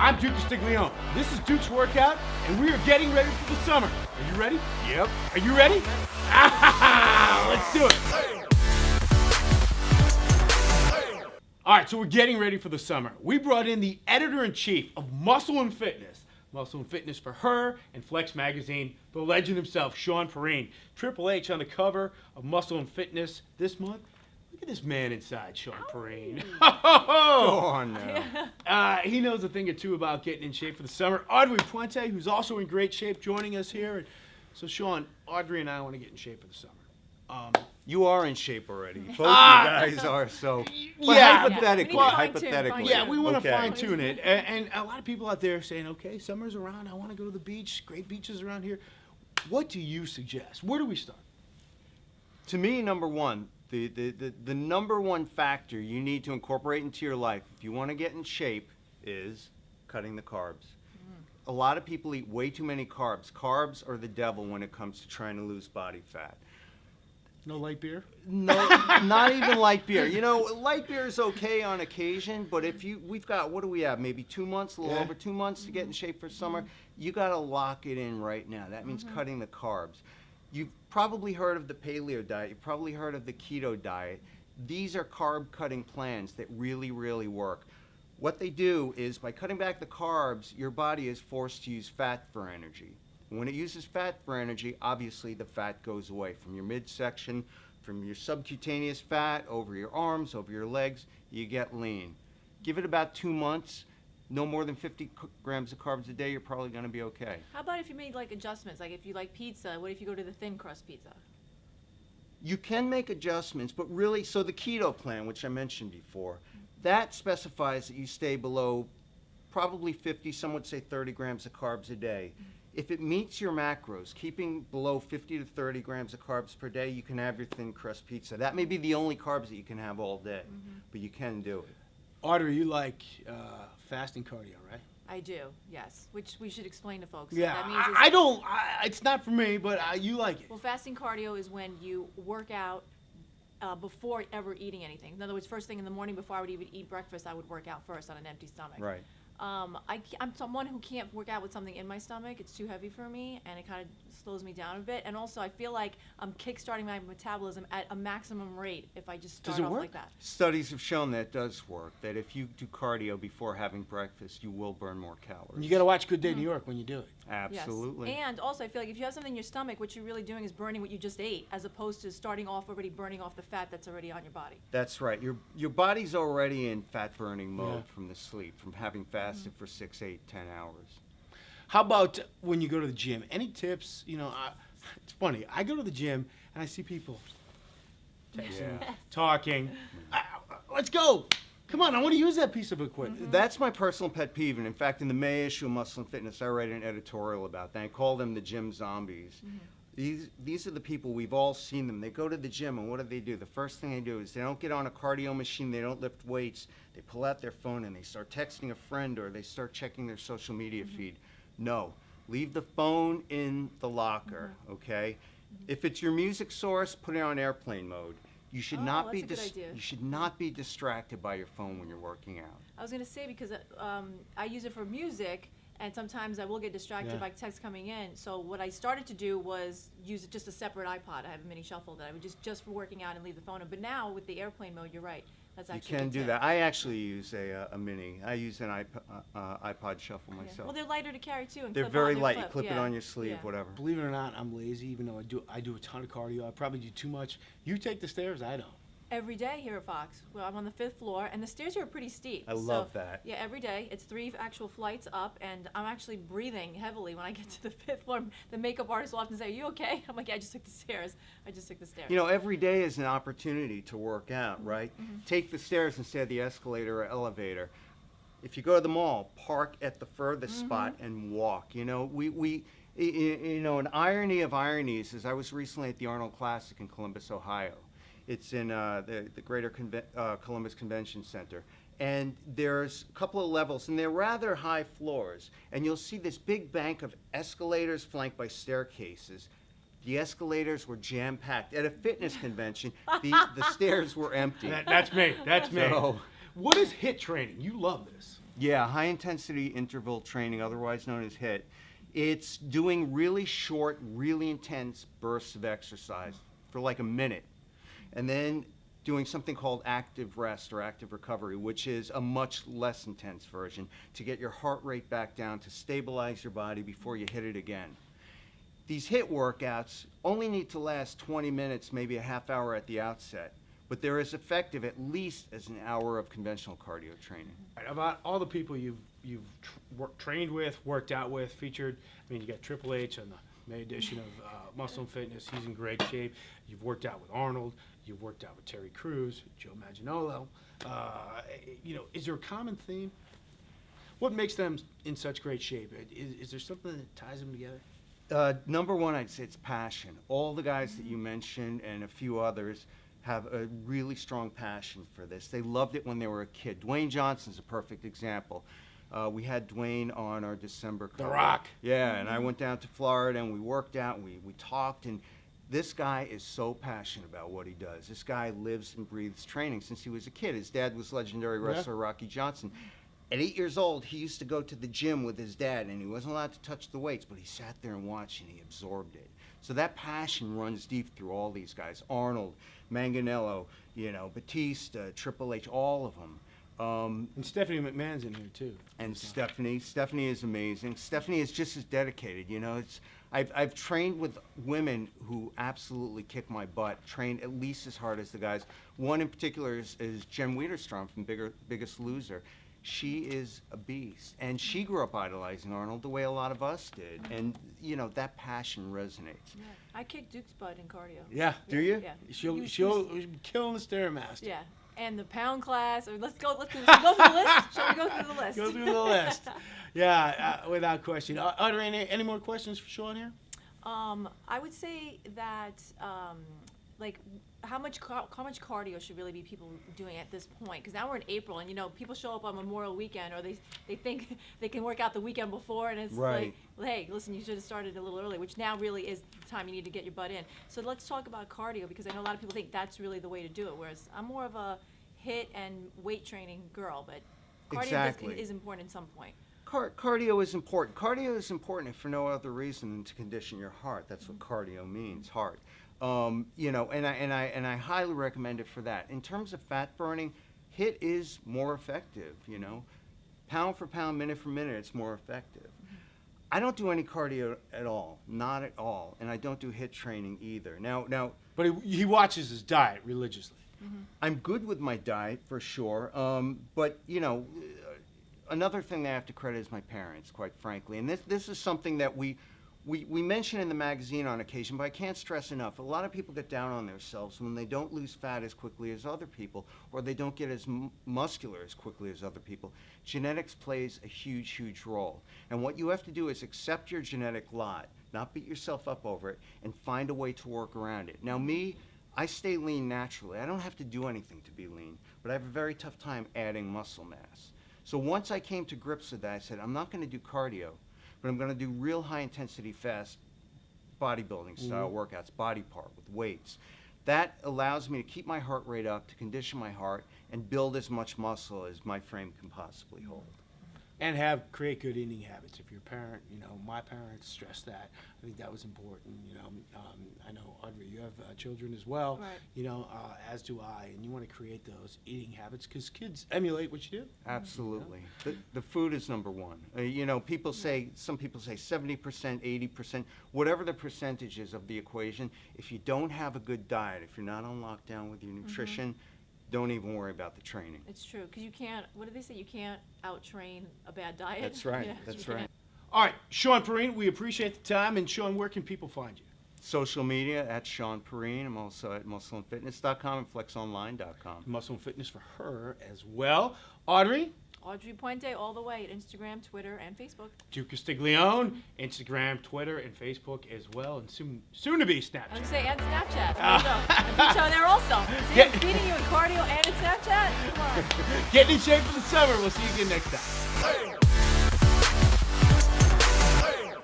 I'm Duke Castiglione. This is Duke's Workout, and we are getting ready for the summer. Are you ready? Yep. Are you ready? Let's do it. All right, so we're getting ready for the summer. We brought in the editor-in-chief of Muscle&Fitness. Muscle&Fitness for her and Flex Magazine, the legend himself, Shawn Perine. Triple H on the cover of Muscle&Fitness this month. Look at this man inside, Shawn Perine. Go on now. He knows a thing or two about getting in shape for the summer. Audrey Puente, who's also in great shape, joining us here. So, Shawn, Audrey and I want to get in shape for the summer. You are in shape already. Both you guys are, so. But hypothetically, Yeah, we want to Okay. fine tune it. And a lot of people out there are saying, okay, summer's around. I want to go to the beach. Great beaches around here. What do you suggest? Where do we start? To me, number one, the number one factor you need to incorporate into your life if you want to get in shape is cutting the carbs. A lot of people eat way too many carbs. Carbs are the devil when it comes to trying to lose body fat. No light beer? No, not even light beer. You know, light beer is okay on occasion, but if we've got, what do we have, maybe 2 months, a little over 2 months to get in shape for summer, you got to lock it in right now. That means cutting the carbs. You've probably heard of the paleo diet. You've probably heard of the keto diet. These are carb-cutting plans that really, really work. What they do is, by cutting back the carbs, your body is forced to use fat for energy. When it uses fat for energy, obviously the fat goes away from your midsection, from your subcutaneous fat, over your arms, over your legs, you get lean. Give it about 2 months, no more than 50 grams of carbs a day, you're probably going to be okay. How about if you made like adjustments? Like if you like pizza, what if you go to the thin crust pizza? You can make adjustments, but really, so the keto plan, which I mentioned before, that specifies that you stay below probably 50, some would say 30 grams of carbs a day. If it meets your macros, keeping below 50 to 30 grams of carbs per day, you can have your thin crust pizza. That may be the only carbs that you can have all day, but you can do it. Audrey, you like fasting cardio, right? I do, yes. Which we should explain to folks. Yeah, That means I don't, it's not for me, but you like it. well, fasting cardio is when you work out before ever eating anything. In other words, first thing in the morning before I would even eat breakfast, I would work out first on an empty stomach. Right. I'm someone who can't work out with something in my stomach. It's too heavy for me, and it kind of slows me down a bit. And also, I feel like I'm kickstarting my metabolism at a maximum rate if I just start off like that. Studies have shown that does work, that if you do cardio before having breakfast, you will burn more calories. You got to watch Good Day New York when you do it. Absolutely. Yes. And also, I feel like if you have something in your stomach, what you're really doing is burning what you just ate, as opposed to starting off already burning off the fat that's already on your body. That's right. Your body's already in fat-burning mode from the sleep, from having fasted for 6, 8, 10 hours. How about when you go to the gym? Any tips? You know, it's funny. I go to the gym and I see people texting, talking. Let's go. Come on, I want to use that piece of equipment. That's my personal pet peeve, and in fact, in the May issue of Muscle&Fitness, I write an editorial about that. I call them the gym zombies. These are the people, we've all seen them. They go to the gym, and what do? The first thing they do is they don't get on a cardio machine, they don't lift weights, they pull out their phone and they start texting a friend or they start checking their social media feed. No, leave the phone in the locker, okay? If it's your music source, put it on airplane mode. You should not be you should not be distracted by your phone when you're working out. I was going to say, because I use it for music, and sometimes I will get distracted by texts coming in. So what I started to do was use just a separate iPod. I have a mini shuffle that I would just for working out and leave the phone on. But now with the airplane mode, you're right. That's actually you can do that. I actually use a mini. I use an iPod shuffle myself. Well, they're lighter to carry too. And They're clip very on, light. You clip it on your sleeve, whatever. Believe it or not, I'm lazy, even though I do a ton of cardio. I probably do too much. You take the stairs, I don't. Every day here at Fox. Well, I'm on the 5th floor, and the stairs here are pretty steep. I love that. Yeah, every day. It's 3 actual flights up, and I'm actually breathing heavily when I get to the 5th floor. The makeup artist will often say, "Are you okay?" I'm like, "Yeah, I just took the stairs. I just took the stairs." You know, every day is an opportunity to work out, right? Take the stairs instead of the escalator or elevator. If you go to the mall, park at the furthest spot and walk. You know, you know, an irony of ironies is I was recently at the Arnold Classic in Columbus, Ohio. It's in the Greater Columbus Convention Center. And there's a couple of levels, and they're rather high floors. And you'll see this big bank of escalators flanked by staircases. The escalators were jam-packed. At a fitness convention, the stairs were empty. That's me. That's me. So, What is HIIT training? You love this. Yeah, high intensity interval training, otherwise known as HIIT. It's doing really short, really intense bursts of exercise for like a minute, and then doing something called active rest or active recovery, which is a much less intense version to get your heart rate back down, to stabilize your body before you hit it again. These HIIT workouts only need to last 20 minutes, maybe a half hour at the outset, but they're as effective at least as an hour of conventional cardio training. About all the people you've trained with, worked out with, featured, I mean, you got Triple H on the May edition of Muscle and Fitness. He's in great shape. You've worked out with Arnold. You've worked out with Terry Crews, Joe Manganiello. Is there a common theme? What makes them in such great shape? Is there something that ties them together? Number one, I'd say it's passion. All the guys that you mentioned and a few others have a really strong passion for this. They loved it when they were a kid. Dwayne Johnson's a perfect example. We had Dwayne on our December cover. The Rock. Yeah, and I went down to Florida and we worked out and we talked, and this guy is so passionate about what he does. This guy lives and breathes training since he was a kid. His dad was legendary wrestler Rocky Johnson. At 8 years old, he used to go to the gym with his dad, and he wasn't allowed to touch the weights, but he sat there and watched, and he absorbed it. So that passion runs deep through all these guys. Arnold, Manganiello, Batista, Triple H, all of them. And Stephanie McMahon's in here too. And Stephanie is amazing. Stephanie is just as dedicated. I've trained with women who absolutely kick my butt, trained at least as hard as the guys. One in particular is Jen Wiederstrom from Biggest Loser. She is a beast, and she grew up idolizing Arnold the way a lot of us did, and that passion resonates. Yeah. I kicked Duke's butt in cardio. Yeah. Do you? Yeah. She'll be killing the Stairmaster. Yeah. And the pound class. Let's go through the list. Shall we go through the list? Go through the list. Yeah, without question. Are there any more questions for Shawn here? I would say that how much cardio should really be people doing at this point? Because now we're in April, and people show up on Memorial Weekend, or they think they can work out the weekend before, and it's right. like, hey, listen, you should have started a little early, which now really is the time you need to get your butt in. So let's talk about cardio, because I know a lot of people think that's really the way to do it, whereas I'm more of a HIIT and weight training girl, but cardio is important at some point. Cardio is important. Cardio is important if for no other reason than to condition your heart. That's what cardio means, heart. And I highly recommend it for that. In terms of fat burning, HIIT is more effective. Pound for pound, minute for minute, it's more effective. I don't do any cardio at all, not at all, and I don't do HIIT training either. Now, but he watches his diet religiously. I'm good with my diet for sure, but another thing that I have to credit is my parents, quite frankly. And this is something that we mention in the magazine on occasion, but I can't stress enough. A lot of people get down on themselves when they don't lose fat as quickly as other people, or they don't get as muscular as quickly as other people. Genetics plays a huge, huge role. And what you have to do is accept your genetic lot, not beat yourself up over it, and find a way to work around it. Now, I stay lean naturally. I don't have to do anything to be lean, but I have a very tough time adding muscle mass. So once I came to grips with that, I said, I'm not going to do cardio, but I'm going to do real high-intensity, fast bodybuilding style workouts, body part with weights. That allows me to keep my heart rate up, to condition my heart, and build as much muscle as my frame can possibly hold. And create good eating habits. If you're a parent, my parents stressed that. I think that was important. I know, Audrey, you have children as well. Right. As do I. And you want to create those eating habits because kids emulate what you do. Absolutely. The food is number one. Some people say 70%, 80%, whatever the percentage is of the equation. If you don't have a good diet, if you're not on lockdown with your nutrition, don't even worry about the training. It's true, because you can't, what do they say, you can't out-train a bad diet? That's right, Yeah, that's you right. can't. All right, Shawn Perine, we appreciate the time. And Shawn, where can people find you? Social media at Shawn Perine. I'm also at muscle&firness.com and flexonline.com. Muscle and Fitness for her as well. Audrey? Audrey Puente all the way at Instagram, Twitter, and Facebook. Duke Castiglione, Instagram, Twitter, and Facebook as well, and soon to be I was Snapchat. going to say, and Snapchat. There you go. And beat you there also. See, I'm beating you in cardio and in Snapchat? Come on. Getting in shape for the summer. We'll see you again next time.